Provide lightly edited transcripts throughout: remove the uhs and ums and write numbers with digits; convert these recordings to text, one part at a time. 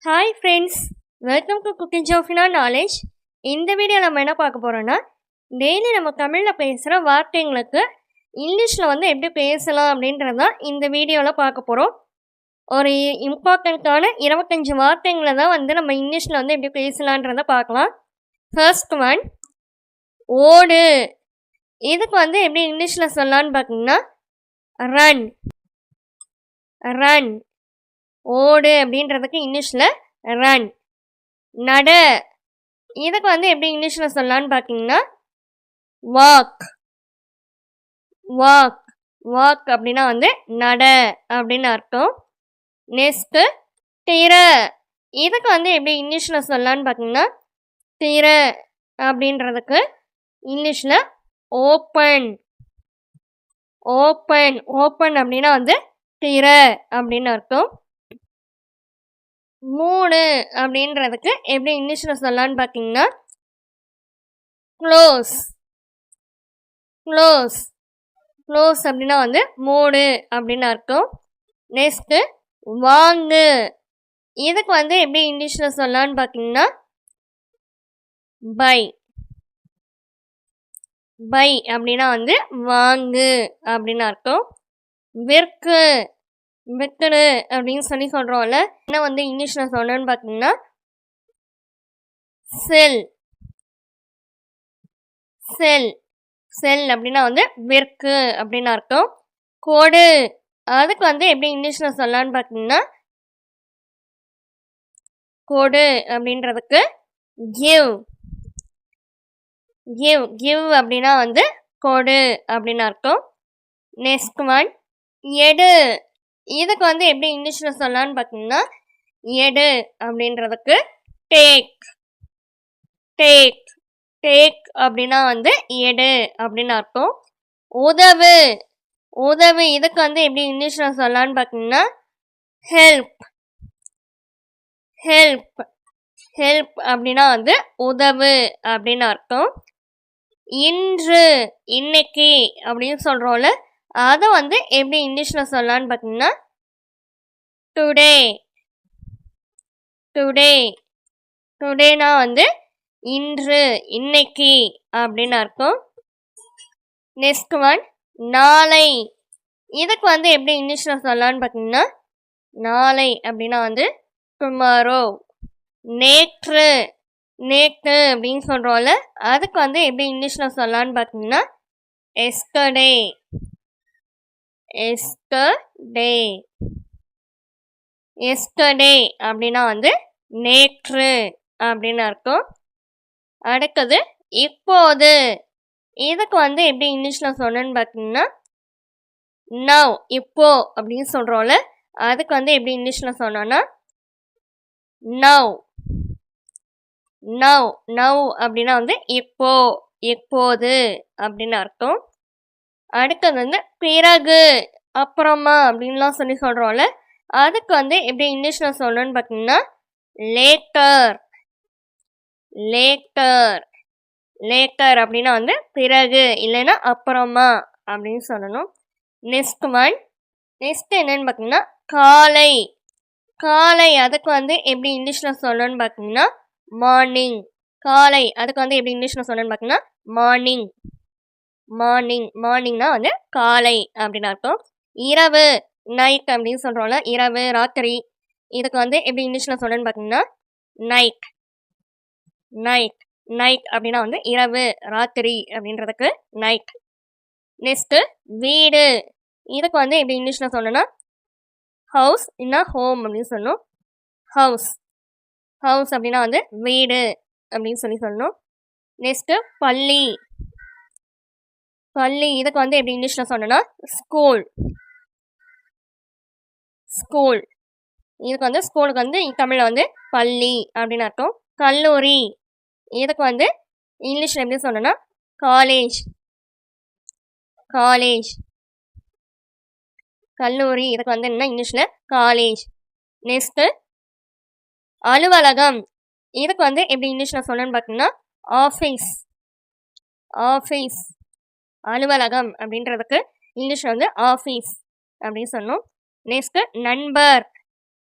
Hi friends, welcome to cooking Jofina knowledge. இந்த வீடியோ நம்ம என்ன பார்க்க போகிறோன்னா, டெய்லி நம்ம தமிழில் பேசுகிற வார்த்தைங்களுக்கு இங்கிலீஷில் வந்து எப்படி பேசலாம் அப்படின்றது தான் இந்த வீடியோவில் பார்க்க போகிறோம். ஒரு இம்பார்ட்டண்ட்டான 25 வார்த்தைங்களை தான் வந்து நம்ம இங்கிலீஷில் வந்து எப்படி பேசலான்றதை பார்க்கலாம். ஃபர்ஸ்ட் ஒன், ஓடு. இதுக்கு வந்து எப்படி இங்கிலீஷில் சொல்லலான்னு பார்த்தீங்கன்னா, ரன். ரன். ஓடு அப்படின்றதுக்கு இங்கிலீஷில் ரன். நட. இதுக்கு வந்து எப்படி இங்கிலீஷில் சொல்லலான்னு பார்த்தீங்கன்னா, வாக். வாக். வாக் அப்படின்னா வந்து நட அப்படின்னு அர்த்தம். நெக்ஸ்ட்டு திற. இதுக்கு வந்து எப்படி இங்கிலீஷில் சொல்லலான்னு பார்த்தீங்கன்னா, திற அப்படின்றதுக்கு இங்கிலீஷில் ஓப்பன். ஓப்பன். ஓப்பன் அப்படின்னா வந்து திற அப்படின்னு அர்த்தம். மூணு அப்படின்றதுக்கு எப்படி இங்கிலீஷில் சொல்லலான்னு பார்த்தீங்கன்னா, க்ளோஸ். க்ளோஸ். க்ளோஸ் அப்படின்னா வந்து மூடு அப்படின்னு அர்த்தம். நெக்ஸ்ட்டு வாங்கு. இதுக்கு வந்து எப்படி இங்கிலீஷில் சொல்லலான்னு பார்த்தீங்கன்னா, பை. பை அப்படின்னா வந்து வாங்கு அப்படின்னு அர்த்தம். விற்கு. விற்கடு அப்படின்னு சொல்கிறோம்ல, என்ன வந்து இங்கிலீஷில் சொல்லணும்னு பார்த்தீங்கன்னா, செல். செல். செல் அப்படின்னா வந்து விற்கு அப்படின்னு அர்த்தம். கொடு. அதுக்கு வந்து எப்படி இங்கிலீஷில் சொல்லலான்னு பார்த்தீங்கன்னா, கொடு அப்படின்றதுக்கு கிவ். கிவ். கிவ் அப்படின்னா வந்து கொடு அப்படின்னு அர்த்தம். நெக்ஸ்ட் ஒன், எடு. இதுக்கு வந்து எப்படி இங்கிலீஷில் சொல்லலான்னு பார்த்தீங்கன்னா, எடு அப்படின்றதுக்கு டேக். டேக். டேக் அப்படின்னா வந்து எடு அப்படின்னு அர்த்தம். உதவு. உதவு. இதுக்கு வந்து எப்படி இங்கிலீஷில் சொல்லலான்னு பார்த்தீங்கன்னா, ஹெல்ப். ஹெல்ப். ஹெல்ப் அப்படின்னா வந்து உதவு அப்படின்னு அர்த்தம். இன்று. இன்னைக்கு அப்படின்னு சொல்கிறோம்ல, அதை வந்து எப்படி இங்கிலீஷில் சொல்லலான்னு பார்த்தீங்கன்னா, டுடே. டுடே. டுடேனா வந்து இன்று, இன்னைக்கு அப்படின்னு அர்த்தம். நெக்ஸ்ட் ஒன், நாளை. இதுக்கு வந்து எப்படி இங்கிலீஷில் சொல்லலான்னு பார்த்தீங்கன்னா, நாளை அப்படின்னா வந்து டுமாரோ. நேற்று. நேற்று அப்படின்னு சொல்கிறோம்ல, அதுக்கு வந்து எப்படி இங்கிலீஷில் சொல்லலான்னு பார்த்தீங்கன்னா, எஸ்டர்டே. எஸ்டர்டே. எஸ்டர்டே அப்படின்னா வந்து நேற்று அப்படின்னு அர்த்தம். அடுத்தது இப்போது. இதுக்கு வந்து எப்படி இங்கிலீஷில் சொல்லணும்னு பார்த்தீங்கன்னா, நவ். இப்போ அப்படின்னு சொல்கிறோம்ல, அதுக்கு வந்து எப்படி இங்கிலீஷில் சொன்னோன்னா, நவ். நவ். நவ் அப்படின்னா வந்து இப்போ, இப்போது அப்படின்னு அர்த்தம். அடுத்தது வந்து பிறகு, அப்புறமா அப்படின்லாம் சொல்கிறோம்ல, அதுக்கு வந்து எப்படி இங்கிலீஷில் சொல்லணும்னு பார்த்தீங்கன்னா, லேட்டர். லேட்டர். லேட்டர் அப்படின்னா வந்து பிறகு இல்லைன்னா அப்புறமா அப்படின்னு சொல்லணும். நெக்ஸ்ட் ஒன், நெக்ஸ்ட் என்னன்னு பார்த்தீங்கன்னா, காலை. காலை. அதுக்கு வந்து எப்படி இங்கிலீஷில் சொல்லணும்னு பார்த்தீங்கன்னா, மார்னிங். காலை. அதுக்கு வந்து எப்படி இங்கிலீஷில் சொல்லணும்னு பார்த்தீங்கன்னா, மார்னிங். மார்னிங். மார்னிங்னா வந்து காலை அப்படின்னு அர்த்தம். இரவு, நைட் அப்படின்னு சொல்கிறோம்ல, இரவு, ராத்திரி. இதுக்கு வந்து எப்படி இங்கிலீஷில் சொல்லணும்னு பார்த்தீங்கன்னா, நைட். நைட். நைட் அப்படின்னா வந்து இரவு, ராத்திரி அப்படின்றதுக்கு நைட். நெக்ஸ்ட்டு வீடு. இதுக்கு வந்து எப்படி இங்கிலீஷில் சொல்லணும்னா, ஹவுஸ் இல்லைன்னா ஹோம் அப்படின்னு சொல்லணும். ஹவுஸ். ஹவுஸ் அப்படின்னா வந்து வீடு அப்படின்னு சொல்லணும். நெக்ஸ்ட்டு பள்ளி. பள்ளி. இதுக்கு வந்து எப்படி இங்கிலீஷில் சொன்னோன்னா, ஸ்கூல். ஸ்கூல். இதுக்கு வந்து ஸ்கூலுக்கு வந்து தமிழில் வந்து பள்ளி அப்படின்னு அர்த்தம். கல்லூரி. இதுக்கு வந்து இங்கிலீஷில் எப்படி சொன்னோன்னா, காலேஜ். காலேஜ். கல்லூரி. இதுக்கு வந்து என்ன இங்கிலீஷில் காலேஜ். நெக்ஸ்ட்டு அலுவலகம். இதுக்கு வந்து எப்படி இங்கிலீஷில் சொல்லணும்னு பார்த்தீங்கன்னா, ஆஃபீஸ். ஆஃபீஸ். அலுவலகம் அப்படின்றதுக்கு இங்கிலீஷில் வந்து ஆஃபீஸ் அப்படின்னு சொன்னோம். நெக்ஸ்ட்டு நண்பர்.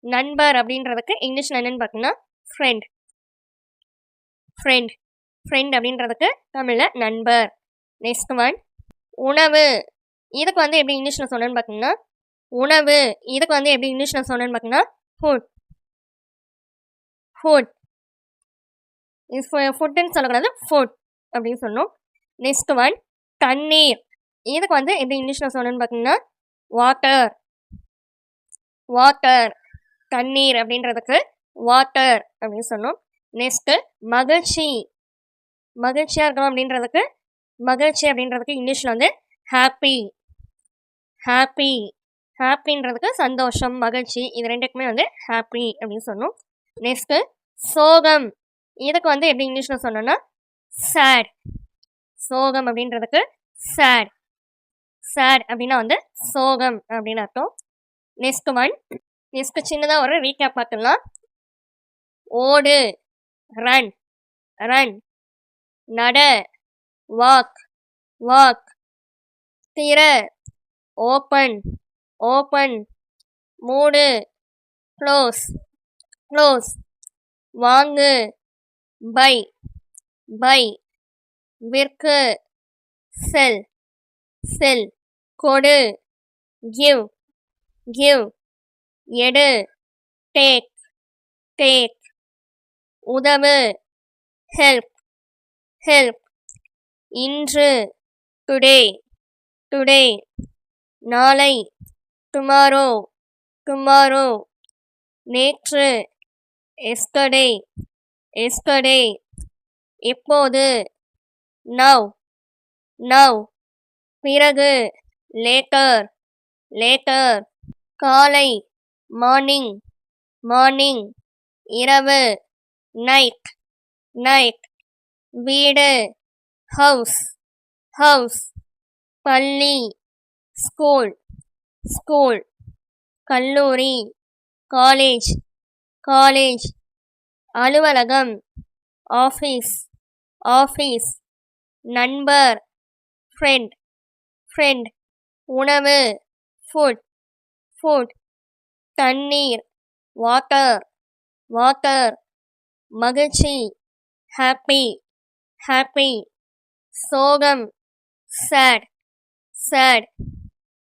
நண்பர் அப்படின்றதுக்கு இங்கிலீஷில் என்னென்னு பார்த்தீங்கன்னா ஃப்ரெண்ட். ஃப்ரெண்ட் ஃப்ரெண்ட் அப்படின்றதுக்கு தமிழில் நண்பர். நெக்ஸ்ட் ஒன் உணவு. இதுக்கு வந்து எப்படி இங்கிலீஷில் சொன்னேன்னு பார்த்தீங்கன்னா உணவு. இதுக்கு வந்து எப்படி இங்கிலீஷில் சொன்னேன்னு பார்த்தீங்கன்னா ஃபுட். ஃபுட் ஃபுட்டுன்னு சொல்லக்கூடாது, ஃபுட் அப்படின்னு சொன்னோம். நெக்ஸ்ட் ஒன் தண்ணீர். இதுக்கு வந்து எப்படி இங்கிலீஷில் சொன்னேன்னு பார்த்தீங்கன்னா வாட்டர். வாட்டர் தண்ணீர் அப்படின்றதுக்கு வாட்டர் அப்படின்னு சொன்னோம். நெக்ஸ்ட்டு மகிழ்ச்சி. மகிழ்ச்சியாக இருக்கணும் அப்படின்றதுக்கு மகிழ்ச்சி அப்படின்றதுக்கு இங்கிலீஷில் வந்து ஹாப்பி. ஹாப்பி ஹாப்பின்றதுக்கு சந்தோஷம், மகிழ்ச்சி, இது ரெண்டுக்குமே வந்து ஹாப்பி அப்படின்னு சொன்னோம். நெக்ஸ்ட்டு சோகம். இதுக்கு வந்து எப்படி இங்கிலீஷில் சொன்னோன்னா சேட். சோகம் அப்படின்றதுக்கு சேட். சேட் அப்படின்னா வந்து சோகம் அப்படின்னு அர்த்தம். நெக்ஸ்ட் ஒன் நெக்ஸ்ட் சின்னதாக ஒரு ரீகேப் பார்த்துடலாம். ஓடு ரன். ரன் நட வாக். வாக் திற ஓப்பன். ஓப்பன் மூடு க்ளோஸ். க்ளோஸ் வாங்கு பை. பை விற்கு செல். செல் கொடு கிவ். கிவ் எடு டேக். டேக் உதவு ஹெல்ப். ஹெல்ப் இன்று டுடே. டுடே நாளை டுமாரோ. டுமாரோ நேற்று எஸ்டர்டே. எஸ்டர்டே எப்போது நவ். நவ் பிறகு லேட்டர். லேட்டர் காலை மார்னிங். மார்னிங் இரவு நைட். நைட் வீடு ஹவுஸ். ஹவுஸ் பள்ளி ஸ்கூல். ஸ்கூல் கல்லூரி காலேஜ். காலேஜ் அலுவலகம் ஆஃபீஸ். ஆஃபீஸ் நண்பர் ஃப்ரெண்ட். ஃப்ரெண்ட் உணவு ஃபுட். ஃபுட் தண்ணீர் வாட்டர். வாட்டர் மகிழ்ச்சி ஹாப்பி. ஹாப்பி சோகம் சேட். சேட்.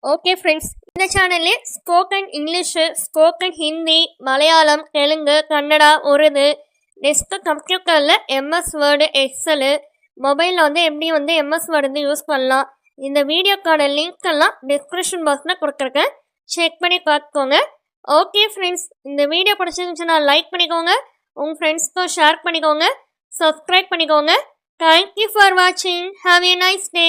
ஓகே ஃப்ரெண்ட்ஸ், இந்த சேனல்லே spoken English, spoken Hindi, Malayalam, Telugu, Kannada, Urdu, next கம்ப்யூட்டரில் எம்எஸ் வேர்டு, எக்ஸலு, மொபைலில் வந்து எப்படி வந்து எம்எஸ் வேர்டு வந்து யூஸ் பண்ணலாம், இந்த வீடியோக்கான லிங்க் எல்லாம் டிஸ்கிரிப்ஷன் பாக்ஸில் கொடுத்துருக்கேன், செக் பண்ணி பார்த்துக்கோங்க. ஓகே ஃப்ரெண்ட்ஸ், இந்த வீடியோ பிடிச்சிருந்துச்சுன்னா லைக் பண்ணிக்கோங்க, உங்கள் ஃப்ரெண்ட்ஸ்க்கும் ஷேர் பண்ணிக்கோங்க, சப்ஸ்கிரைப் பண்ணிக்கோங்க. தேங்க்யூ ஃபார் வாட்சிங். Have a nice day.